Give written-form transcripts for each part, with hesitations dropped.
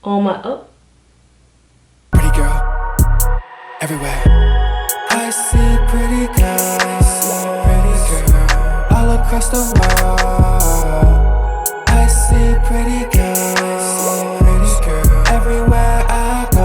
on my up. Pretty girl, everywhere. I see pretty girls, all across the world. I see pretty girls, everywhere I go.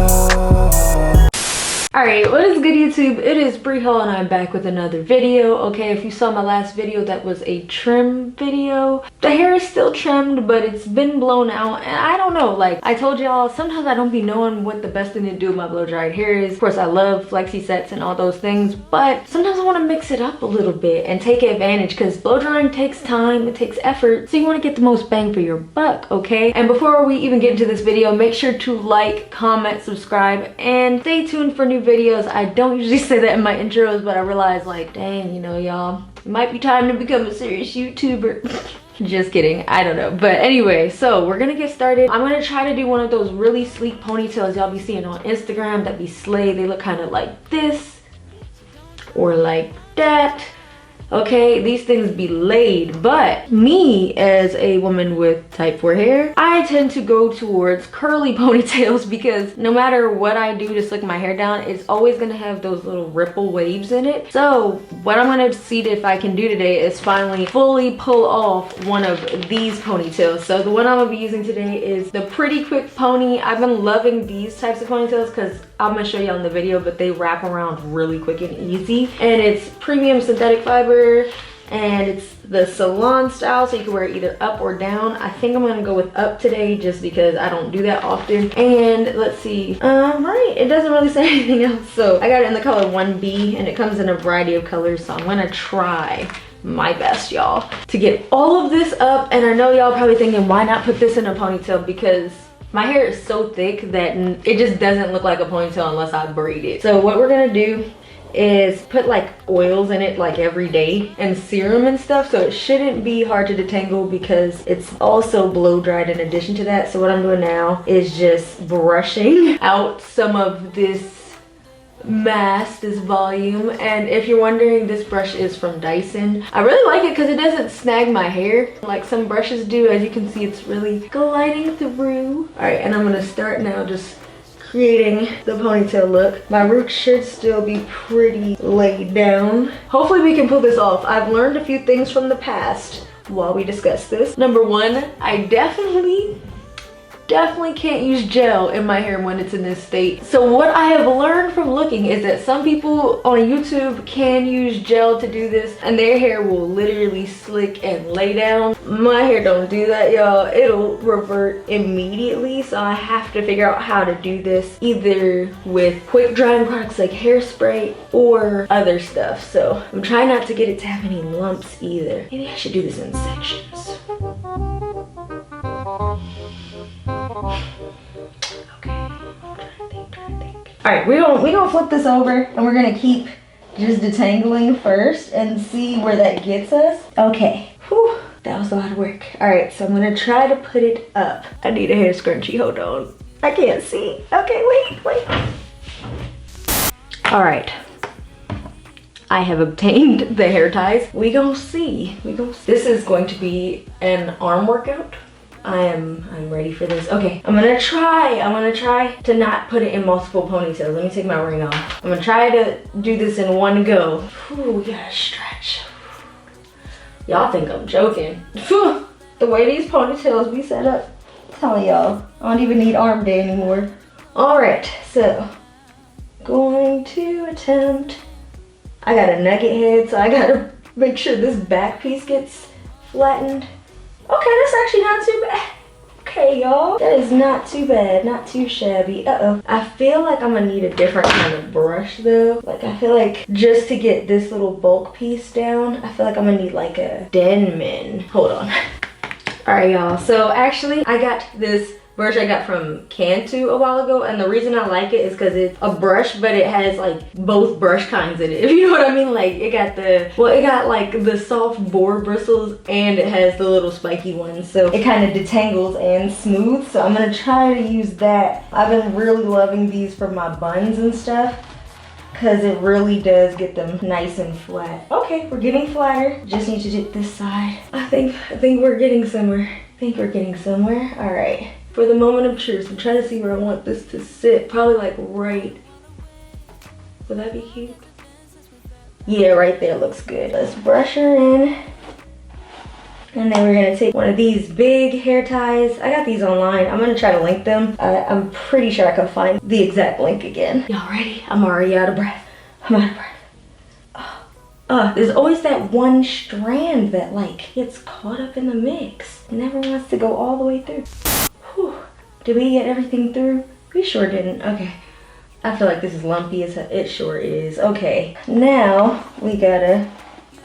Alright, what is good YouTube? It is Bree Hall and I'm back with another video. Okay, if you saw my last video, that was a trim video. The hair is still trimmed, but it's been blown out, and I don't know, like I told y'all, sometimes I don't be knowing what the best thing to do with my blow dried hair is. Of course, I love flexi sets and all those things, but sometimes I want to mix it up a little bit and take advantage, because blow drying takes time, it takes effort, so you want to get the most bang for your buck, okay? And before we even get into this video, make sure to like, comment, subscribe, and stay tuned for new videos. I don't usually say that in my intros, but I realized, like, dang, you know, y'all, it might be time to become a serious YouTuber. Just kidding, I don't know. But anyway, so we're gonna get started. I'm gonna try to do one of those really sleek ponytails y'all be seeing on Instagram that be slay. They look kind of like this or like that. Okay, these things be laid, but me as a woman with type 4 hair, I tend to go towards curly ponytails, because no matter what I do to slick my hair down, it's always gonna have those little ripple waves in it. So what I'm gonna see if I can do today is finally fully pull off one of these ponytails. So the one I'm gonna be using today is the Pretty Quick Pony. I've been loving these types of ponytails because I'm gonna show you in the video, but they wrap around really quick and easy. And it's premium synthetic fiber, and it's the salon style, so you can wear it either up or down. I think I'm gonna go with up today just because I don't do that often. And let's see, right, it doesn't really say anything else. So I got it in the color 1B, and it comes in a variety of colors, so I'm gonna try my best, y'all, to get all of this up. And I know y'all probably thinking, why not put this in a ponytail? Because my hair is so thick that it just doesn't look like a ponytail unless I braid it. So what we're gonna do is put like oils in it like every day and serum and stuff, so it shouldn't be hard to detangle because it's also blow dried in addition to that. So what I'm doing now is just brushing out some of this mass, this volume. And if you're wondering, this brush is from Dyson. I really like it because it doesn't snag my hair like some brushes do. As you can see, it's really gliding through. All right, and I'm gonna start now just creating the ponytail look. My roots should still be pretty laid down. Hopefully we can pull this off. I've learned a few things from the past while we discuss this. Number one, I definitely can't use gel in my hair when it's in this state. So what I have learned from looking is that some people on YouTube can use gel to do this, and their hair will literally slick and lay down. My hair don't do that, y'all. It'll revert immediately. So I have to figure out how to do this either with quick drying products like hairspray or other stuff. So I'm trying not to get it to have any lumps either. Maybe I should do this in sections. All right, we gonna flip this over, and we're gonna keep just detangling first and see where that gets us. Okay, whew, that was a lot of work. All right, so I'm gonna try to put it up. I need a hair scrunchie, hold on. I can't see. Okay, wait. All right, I have obtained the hair ties. We gonna see. This is going to be an arm workout. I'm ready for this. Okay, I'm gonna try to not put it in multiple ponytails. Let me take my ring off. I'm gonna try to do this in one go. Whew, we gotta stretch. Y'all think I'm joking. Whew, the way these ponytails be set up, I'm telling y'all, I don't even need arm day anymore. All right, so going to attempt. I got a nugget head, so I gotta make sure this back piece gets flattened. Okay, that's actually not too bad. Okay, y'all, that is not too bad, not too shabby. I feel like I'm gonna need a different kind of brush though. Like, I feel like just to get this little bulk piece down, I feel like I'm gonna need like a Denman. Hold on. All right, y'all, so actually I got this brush I got from Cantu a while ago, and the reason I like it is because it's a brush, but it has like both brush kinds in it, if you know what I mean. Like, it got like the soft boar bristles, and it has the little spiky ones, so it kind of detangles and smooths. So I'm gonna try to use that. I've been really loving these for my buns and stuff, because it really does get them nice and flat. Okay, we're getting flatter. Just need to do this side. I think we're getting somewhere. All right. For the moment of truth, I'm trying to see where I want this to sit. Probably like right. Would that be cute? Yeah, right there looks good. Let's brush her in. And then we're gonna take one of these big hair ties. I got these online. I'm gonna try to link them. I'm pretty sure I can find the exact link again. Y'all ready? I'm already out of breath. I'm out of breath. There's always that one strand that like gets caught up in the mix. Never wants to go all the way through. Whew. Did we get everything through? We sure didn't. Okay. I feel like this is lumpy as it sure is. Okay. Now we gotta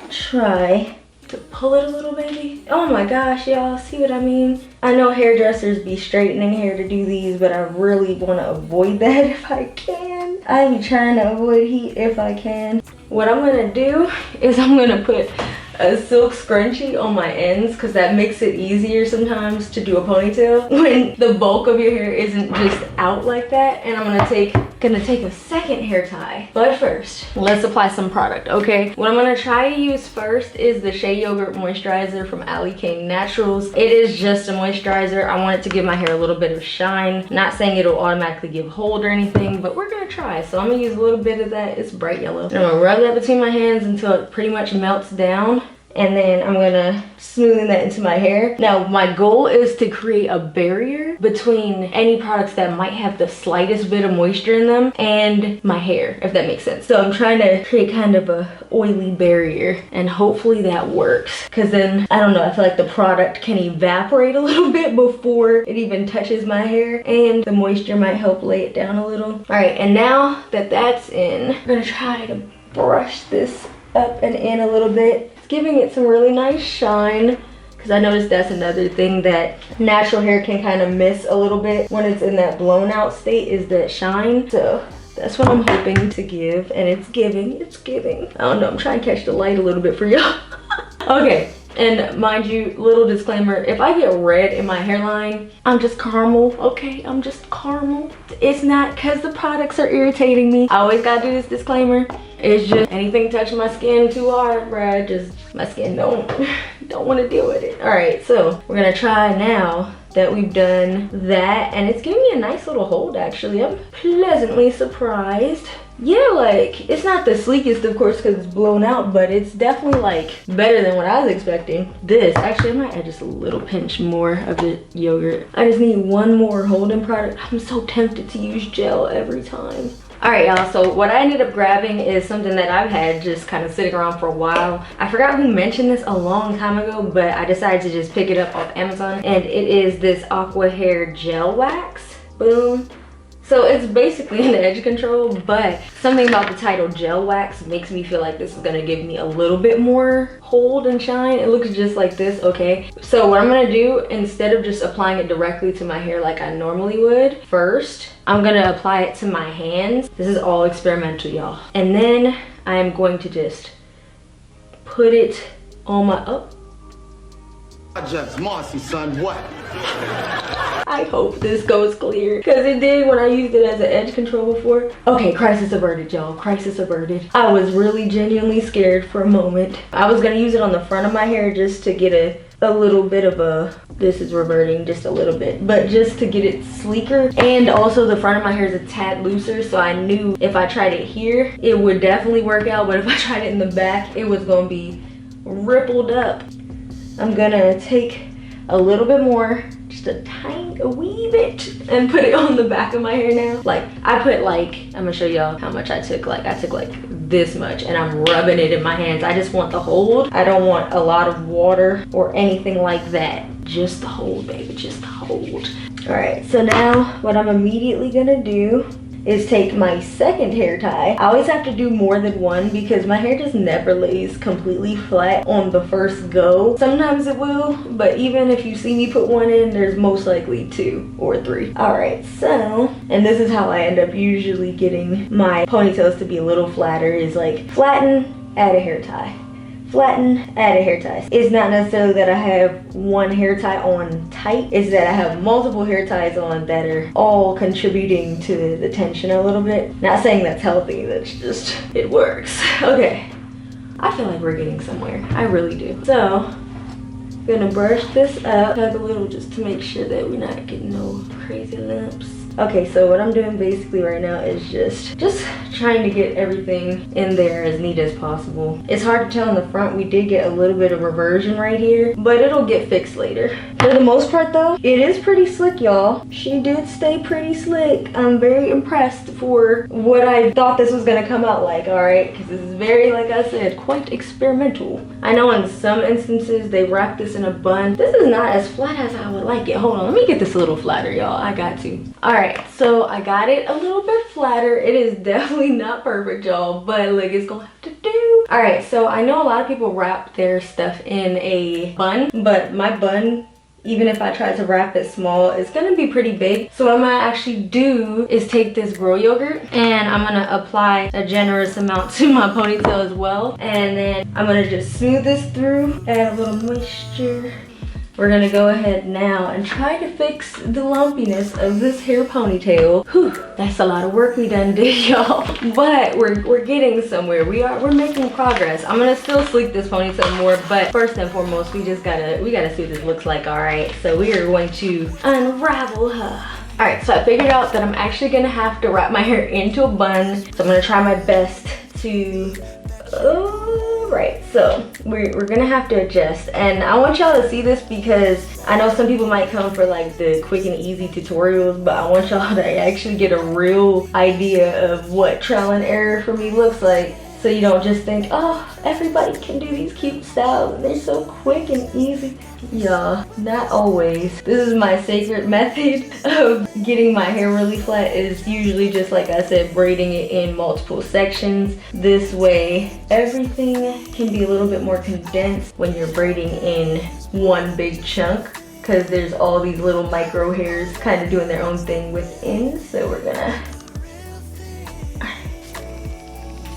try to pull it a little, baby. Oh my gosh, y'all, see what I mean? I know hairdressers be straightening hair to do these, but I really want to avoid that if I can. I be trying to avoid heat if I can. What I'm gonna do is I'm gonna put a silk scrunchie on my ends because that makes it easier sometimes to do a ponytail when the bulk of your hair isn't just out like that. And I'm gonna take a second hair tie. But first, let's apply some product, okay? What I'm gonna try to use first is the Shea Yogurt Moisturizer from Ali Kane Naturals. It is just a moisturizer. I want it to give my hair a little bit of shine. Not saying it'll automatically give hold or anything, but we're gonna try. So I'm gonna use a little bit of that. It's bright yellow. And I'm gonna rub that between my hands until it pretty much melts down. And then I'm gonna smoothen that into my hair. Now, my goal is to create a barrier between any products that might have the slightest bit of moisture in them and my hair, if that makes sense. So I'm trying to create kind of a oily barrier, and hopefully that works. Cause then, I don't know, I feel like the product can evaporate a little bit before it even touches my hair, and the moisture might help lay it down a little. All right, and now that that's in, I'm gonna try to brush this up and in a little bit. Giving it some really nice shine, because I noticed that's another thing that natural hair can kind of miss a little bit when it's in that blown out state, is that shine. So that's what I'm hoping to give, and it's giving. I don't know, I'm trying to catch the light a little bit for y'all. Okay, and mind you, little disclaimer, if I get red in my hairline, I'm just caramel, okay? I'm just caramel. It's not because the products are irritating me. I always gotta do this disclaimer. It's just anything touching my skin too hard, bruh. Just my skin don't want to deal with it. All right, so we're gonna try now that we've done that, and it's giving me a nice little hold actually. I'm pleasantly surprised. Yeah, like it's not the sleekest of course because it's blown out, but it's definitely like better than what I was expecting. This actually, I might add just a little pinch more of the yogurt. I just need one more holding product. I'm so tempted to use gel every time. All right, y'all, so what I ended up grabbing is something that I've had just kind of sitting around for a while. I forgot who mentioned this a long time ago, but I decided to just pick it up off Amazon, and it is this Aqua Hair Gel Wax. Boom. So it's basically an edge control, but something about the title Gel Wax makes me feel like this is gonna give me a little bit more hold and shine. It looks just like this, okay? So what I'm gonna do, instead of just applying it directly to my hair like I normally would, first, I'm gonna apply it to my hands. This is all experimental, y'all. And then I am going to just put it on my, Just Marcy, son, what? I hope this goes clear, because it did when I used it as an edge control before. Okay, crisis averted, y'all. Crisis averted. I was really genuinely scared for a moment. I was gonna use it on the front of my hair just to get a little bit of a, this is reverting just a little bit, but just to get it sleeker. And also the front of my hair is a tad looser, so I knew if I tried it here, it would definitely work out, but if I tried it in the back, it was gonna be rippled up. I'm gonna take a little bit more, just a wee bit, and put it on the back of my hair now. Like I put like, I'm gonna show y'all how much I took. Like I took like this much, and I'm rubbing it in my hands. I just want the hold. I don't want a lot of water or anything like that. Just the hold, baby, just the hold. All right, so now what I'm immediately gonna do is take my second hair tie. I always have to do more than one because my hair just never lays completely flat on the first go. Sometimes it will, but even if you see me put one in, there's most likely 2 or 3. All right, so, and this is how I end up usually getting my ponytails to be a little flatter, is like flatten, add a hair tie. Flatten, add a hair tie. It's not necessarily that I have one hair tie on tight, it's that I have multiple hair ties on that are all contributing to the tension a little bit. Not saying that's healthy, that's just, it works. Okay, I feel like we're getting somewhere. I really do. So, Gonna brush this up, tug a little just to make sure that we're not getting no crazy lumps. Okay, so what I'm doing basically right now is just trying to get everything in there as neat as possible. It's hard to tell in the front. We did get a little bit of reversion right here, but it'll get fixed later. For the most part though, it is pretty slick, y'all. She did stay pretty slick. I'm very impressed for what I thought this was gonna come out like, all right? Because this is very, like I said, quite experimental. I know in some instances they wrap this in a bun. This is not as flat as I would like it. Hold on, let me get this a little flatter, y'all. I got to. All right. So I got it a little bit flatter. It is definitely not perfect, y'all, but like it's gonna have to do. All right, so I know a lot of people wrap their stuff in a bun, but my bun, even if I try to wrap it small, it's gonna be pretty big. So what I'm gonna actually do is take this Grow yogurt and I'm gonna apply a generous amount to my ponytail as well. And then I'm gonna just smooth this through, add a little moisture. We're gonna go ahead now and try to fix the lumpiness of this hair ponytail. Whew, that's a lot of work we done did, y'all. But we're getting somewhere. We're making progress. I'm gonna still sleek this ponytail more, but first and foremost, we gotta see what this looks like, all right? So we are going to unravel her. All right, so I figured out that I'm actually gonna have to wrap my hair into a bun. So I'm gonna try my best to, right, so we're gonna have to adjust, and I want y'all to see this because I know some people might come for like the quick and easy tutorials, but I want y'all to actually get a real idea of what trial and error for me looks like, so you don't just think, oh, everybody can do these cute styles and they're so quick and easy. Y'all, not always. This is my sacred method of getting my hair really flat, is usually just like I said, braiding it in multiple sections. This way everything can be a little bit more condensed when you're braiding in one big chunk, because there's all these little micro hairs kind of doing their own thing within. So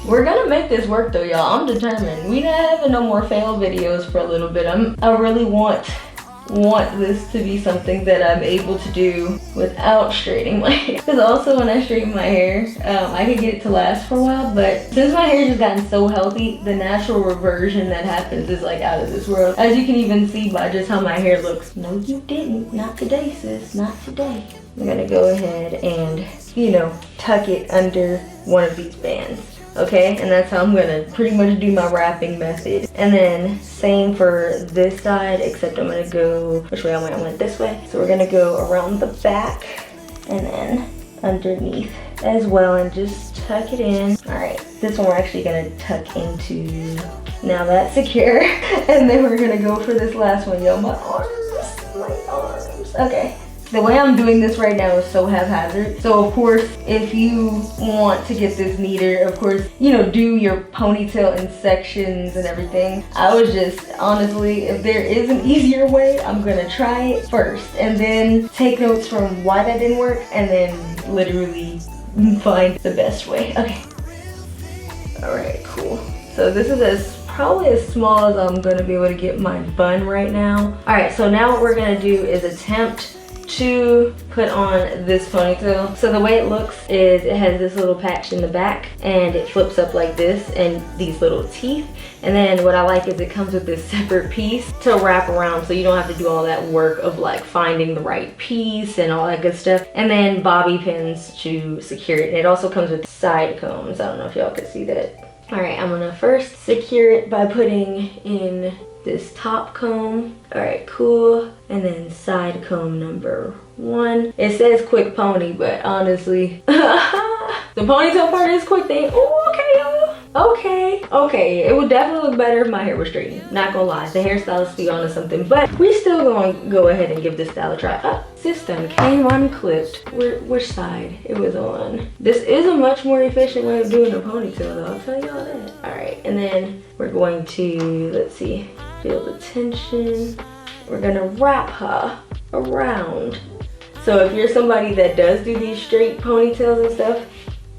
we're gonna make this work though, y'all. I'm determined. We not having no more fail videos for a little bit. I really want this to be something that I'm able to do without straightening my hair. Because also when I straighten my hair, I could get it to last for a while, but since my hair has gotten so healthy, the natural reversion that happens is like out of this world. As you can even see by just how my hair looks. No, you didn't. Not today, sis. Not today. I'm gonna go ahead and, you know, tuck it under one of these bands. Okay, and that's how I'm gonna pretty much do my wrapping method. And then same for this side, except I'm gonna go, which way I went this way. So we're gonna go around the back and then underneath as well and just tuck it in. All right, this one we're actually gonna tuck into. Now that's secure. And then we're gonna go for this last one. Yo, my arms. Okay. The way I'm doing this right now is so haphazard. So of course, if you want to get this neater, of course, you know, do your ponytail in sections and everything. I was just, honestly, if there is an easier way, I'm gonna try it first and then take notes from why that didn't work and then literally find the best way. Okay. All right, cool. So this is probably as small as I'm gonna be able to get my bun right now. All right, so now what we're gonna do is attempt to put on this ponytail. So the way it looks is it has this little patch in the back and it flips up like this and these little teeth. And then what I like is it comes with this separate piece to wrap around, so you don't have to do all that work of like finding the right piece and all that good stuff. And then bobby pins to secure it. And it also comes with side combs. I don't know if y'all could see that. All right, I'm gonna first secure it by putting in this top comb. All right, cool. And then side comb number 1. It says quick pony, but honestly, the ponytail part is quick thing. Oh, okay, y'all. Okay. It would definitely look better if my hair was straightened. Not gonna lie, the hairstylist be onto something, but we still gonna go ahead and give this style a try. This done came unclipped. Which side it was on? This is a much more efficient way of doing a ponytail though, I'll tell y'all that. All right, and then we're going to, let's see, feel the tension. We're gonna wrap her around. So if you're somebody that does do these straight ponytails and stuff,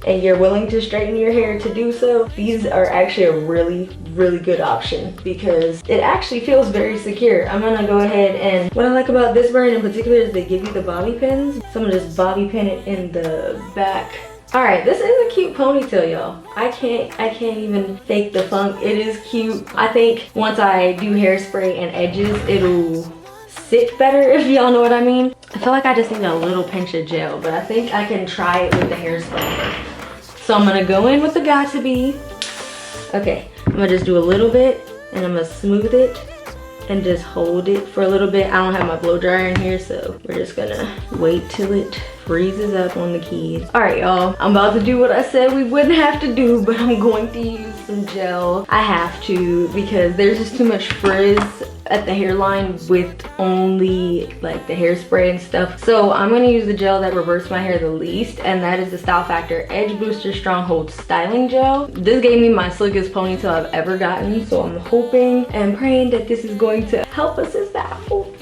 and you're willing to straighten your hair to do so, these are actually a really good option because it actually feels very secure. I'm gonna go ahead, and what I like about this brand in particular is they give you the bobby pins. So I'm gonna just bobby pin it in the back All right, this is a cute ponytail, y'all. I can't even fake the funk. It is cute. I think once I do hairspray and edges, it'll sit better, if y'all know what I mean. I feel like I just need a little pinch of gel, but I think I can try it with the hairspray. So I'm gonna go in with the Got2b. Okay, I'm gonna just do a little bit and I'm gonna smooth it and just hold it for a little bit. I don't have my blow dryer in here, so we're just gonna wait till it freezes up on the keys. All right, y'all, I'm about to do what I said we wouldn't have to do, but I'm going to use some gel. I have to because there's just too much frizz at the hairline with only like the hairspray and stuff. So I'm gonna use the gel that reversed my hair the least, and that is the Style Factor Edge Booster Stronghold Styling Gel. This gave me my slickest ponytail I've ever gotten, so I'm hoping and praying that this is going to help assist that.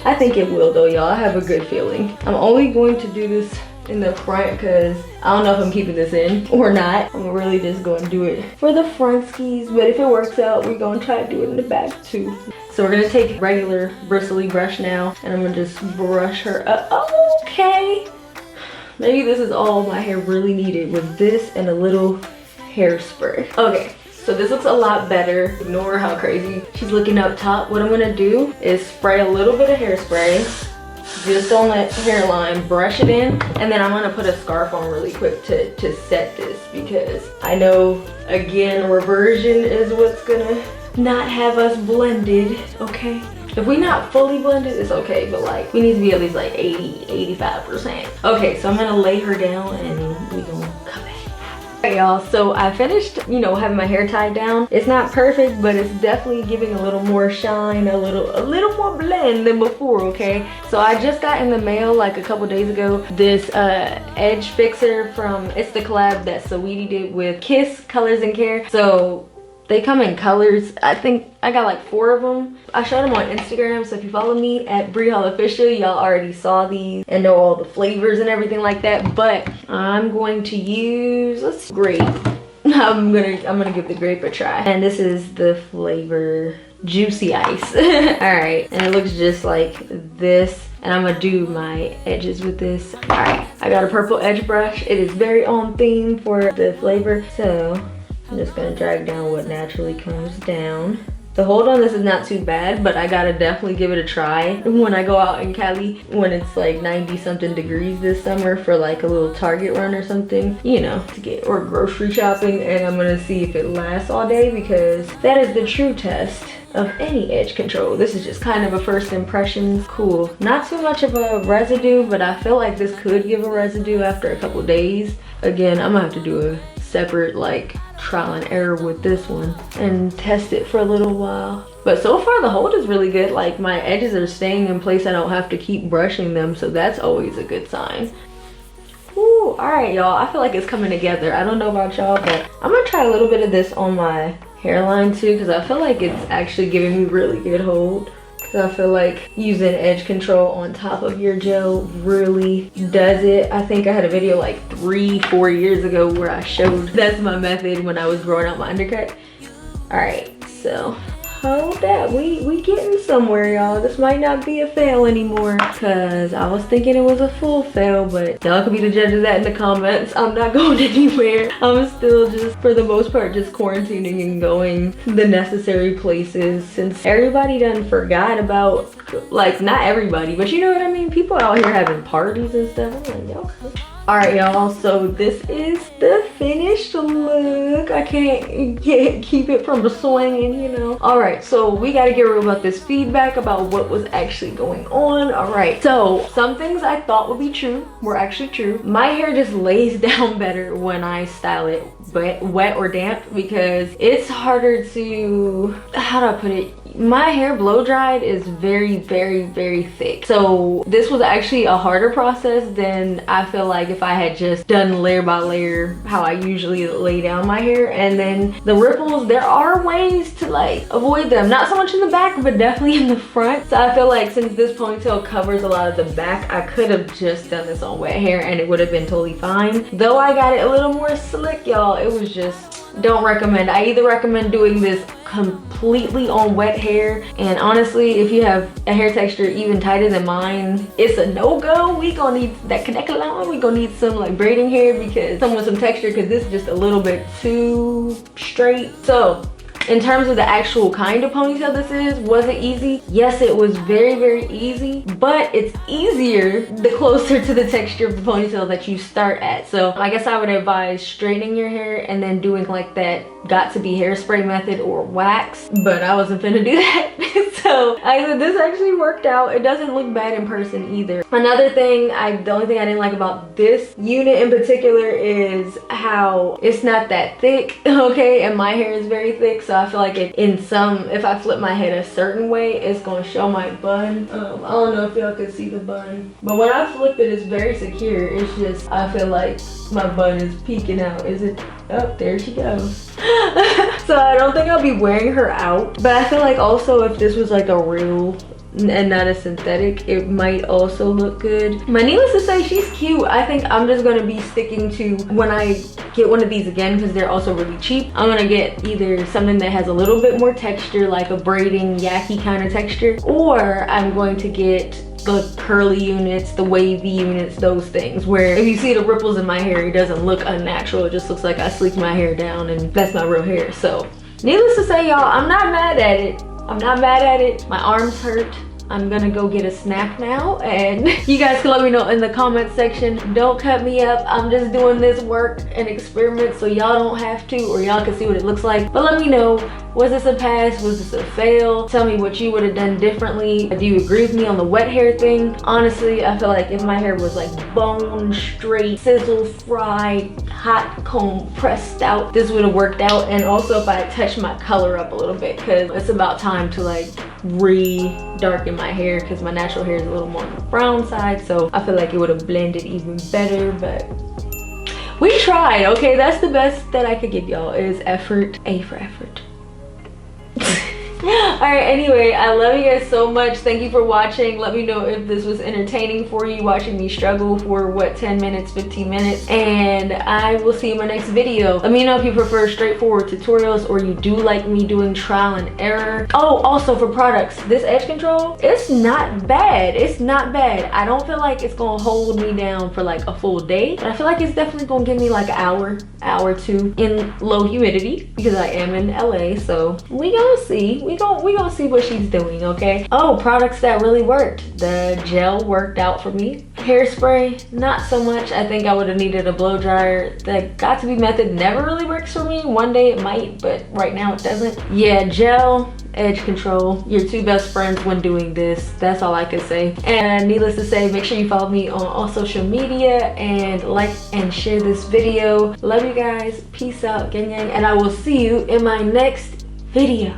I think it will though, y'all. I have a good feeling. I'm only going to do this in the front because I don't know if I'm keeping this in or not. I'm really just going to do it for the front skis, but if it works out, we're going to try to do it in the back too. So we're going to take regular bristly brush now, and I'm going to just brush her up. Oh, okay. Maybe this is all my hair really needed, with this and a little hairspray. Okay. So this looks a lot better. Ignore how crazy she's looking up top. What I'm gonna do is spray a little bit of hairspray just on that hairline, brush it in, and then I'm gonna put a scarf on really quick to set this, because I know, again, reversion is what's gonna not have us blended, okay? If we not fully blended, it's okay, but like we need to be at least like 80–85%. Okay, so I'm gonna lay her down and we gonna come back. Alright, y'all, so I finished, you know, having my hair tied down. It's not perfect, but it's definitely giving a little more shine, a little more blend than before, okay? So I just got in the mail like a couple days ago this edge fixer from, it's the collab that Saweetie did with Kiss Colors and Care. So they come in colors. I think I got like 4 of them. I showed them on Instagram, so if you follow me at BreeHallOfficial, y'all already saw these and know all the flavors and everything like that. But I'm going to use, let's see, grape. I'm gonna give the grape a try. And this is the flavor Juicy Ice. Alright, and it looks just like this. And I'm gonna do my edges with this. Alright, I got a purple edge brush. It is very on theme for the flavor. So I'm just gonna drag down what naturally comes down. The hold on this is not too bad, but I gotta definitely give it a try when I go out in Cali when it's like 90 something degrees this summer for like a little Target run or something, you know, to get, or grocery shopping, and I'm gonna see if it lasts all day, because that is the true test of any edge control. This is just kind of a first impressions. Cool. Not too much of a residue, but I feel like this could give a residue after a couple days. Again, I'm gonna have to do a separate like trial and error with this one and test it for a little while. But so far the hold is really good. Like my edges are staying in place. I don't have to keep brushing them, so that's always a good sign. Ooh, all right, y'all. I feel like it's coming together. I don't know about y'all, but I'm gonna try a little bit of this on my hairline too, because I feel like it's actually giving me really good hold. I feel like using edge control on top of your gel really does it. I think I had a video like 3–4 years ago where I showed that's my method when I was growing out my undercut. All right, so hold that. We getting somewhere, y'all. This might not be a fail anymore, because I was thinking it was a full fail, but y'all can be the judge of that in the comments. I'm not going anywhere. I'm still just, for the most part, just quarantining and going the necessary places, since everybody done forgot about, like, not everybody, but you know what I mean? People out here having parties and stuff. I'm like, okay. All right, y'all, so this is the finished look. I can't keep it from swinging, you know. All right, so we gotta get real about this feedback about what was actually going on. All right, so some things I thought would be true were actually true. My hair just lays down better when I style it wet or damp, because it's harder to, how do I put it? My hair blow dried is very, very, very thick. So this was actually a harder process than I feel like if I had just done layer by layer how I usually lay down my hair. And then the ripples, there are ways to like avoid them. Not so much in the back, but definitely in the front. So I feel like since this ponytail covers a lot of the back, I could have just done this on wet hair and it would have been totally fine. Though I got it a little more slick, y'all, it was just don't recommend. I either recommend doing this completely on wet hair, and honestly, if you have a hair texture even tighter than mine, it's a no-go. We gonna need that connect line. We gonna need some like braiding hair, because some with some texture, because this is just a little bit too straight. So in terms of the actual kind of ponytail this is, was it easy? Yes, it was very, very easy, but it's easier the closer to the texture of the ponytail that you start at. So I guess I would advise straightening your hair and then doing like that got to be hairspray method or wax, but I wasn't finna do that. So I said this actually worked out. It doesn't look bad in person either. Another thing, the only thing I didn't like about this unit in particular is how it's not that thick, okay? And my hair is very thick, so I feel like if I flip my head a certain way, it's gonna show my bun. I don't know if y'all can see the bun, but when I flip it, it's very secure. It's just, I feel like my bun is peeking out. Is it? Oh, there she goes. So I don't think I'll be wearing her out, but I feel like also if this was like a real and not a synthetic, it might also look good. But needless to say, she's cute. I think I'm just gonna be sticking to, when I get one of these again, because they're also really cheap, I'm gonna get either something that has a little bit more texture, like a braiding yaki kind of texture, or I'm going to get the curly units, the wavy units, those things where if you see the ripples in my hair, it doesn't look unnatural. It just looks like I sleeked my hair down, and that's my real hair. So needless to say, y'all, I'm not mad at it. I'm not mad at it. My arms hurt. I'm gonna go get a snack now, and you guys can let me know in the comment section. Don't cut me up. I'm just doing this work and experiment so y'all don't have to, or y'all can see what it looks like. But let me know, was this a pass? Was this a fail? Tell me what you would have done differently. Do you agree with me on the wet hair thing? Honestly, I feel like if my hair was like bone straight, sizzle fried, hot comb pressed out, this would have worked out. And also if I touched my color up a little bit, because it's about time to like re-darken my hair, because my natural hair is a little more on the brown side, so I feel like it would have blended even better. But we tried, okay? That's the best that I could give y'all, is effort. A for effort. All right, anyway, I love you guys so much. Thank you for watching. Let me know if this was entertaining for you, watching me struggle for what, 10 minutes, 15 minutes, and I will see you in my next video. Let me know if you prefer straightforward tutorials or you do like me doing trial and error. Oh, also for products, this edge control, it's not bad. It's not bad. I don't feel like it's gonna hold me down for like a full day, but I feel like it's definitely gonna give me like an hour or two in low humidity, because I am in LA. So we gonna see. We gonna see what she's doing, okay? Oh, products that really worked. The gel worked out for me. Hairspray, not so much. I think I would have needed a blow dryer. The got to be method never really works for me. One day it might, but right now it doesn't. Yeah, gel, edge control, your two best friends when doing this. That's all I can say. And needless to say, make sure you follow me on all social media and like and share this video. Love you guys. Peace out, gang gang, and I will see you in my next video.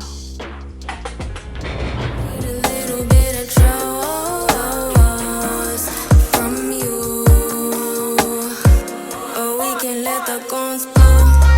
Let the guns blow.